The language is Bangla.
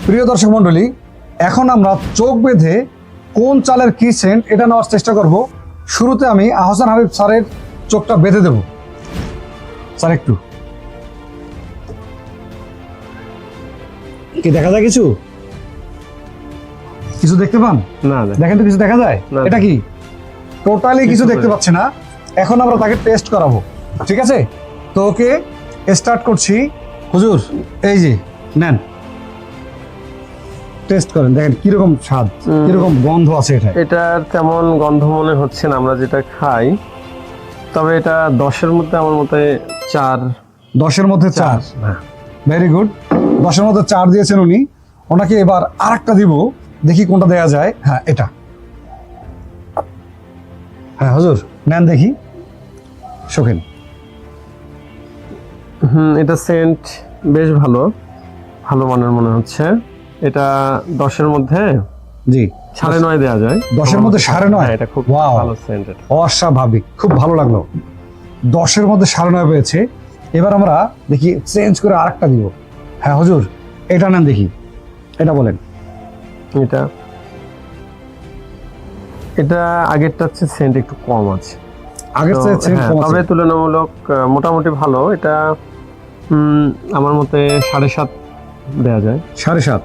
প্রিয় দর্শক মণ্ডলী, এখন আমরা চোখ বেঁধে কোন চালের কি সেন্ট এটা নেওয়ার চেষ্টা করব। শুরুতে আমি আহসান হাবিব স্যারের চোখটা বেঁধে দেব। স্যার একটু কি দেখা যায়? কিছু কিছু দেখতে পান? না দেখেন তো, কিছু দেখা যায়? না। এটা কি টোটালি কিছু দেখতে পাচ্ছি না। এখন আমরা তাকে টেস্ট করাবো, ঠিক আছে? তো ওকে স্টার্ট করছি। হুজুর, এই যে নেন, টেস্ট করেন, দেখেন কিরকম স্বাদ, কিরকম গন্ধ আছে এটা। এটার তেমন গন্ধ মনে হচ্ছে না আমরা যেটা খাই, তবে এটা 10-এর মধ্যে আমার মতে 4। 10-এর মধ্যে 4। ভেরি গুড, 10-এর মধ্যে 4 দিয়েছেন উনি। ওনাকে এবার আরেকটা দিব, দেখি কোনটা দেয়া যায়। হ্যাঁ, এটা। হ্যাঁ হুজুর, নেন দেখি, শোকেন। এটা সেন্ট বেশ ভালো ভালো মানের মনে হচ্ছে। এটা 10-এর মধ্যে জি, 9.5 দেওয়া যায়। 10-এর মধ্যে 9.5। হ্যাঁ, এটা খুব Wow! ভালো সেন্ট। এটা অস্বাভাবিক, খুব ভালো লাগলো। 10-এর মধ্যে 9.5 পেয়েছে। এবার আমরা দেখি চেঞ্জ করে আরেকটা দিব। হ্যাঁ হুজুর, এটা নেন দেখি, এটা বলেন। এটা এটা আগেরটা হচ্ছে সেন্ট একটু কম আছে, আগের তো, চেয়ে চেঞ্জ হ্যাঁ, কম তবে আছে। তুলনামূলক মোটামুটি ভালো। এটা আমার মতে 7.5 দেওয়া যায়। 7.5।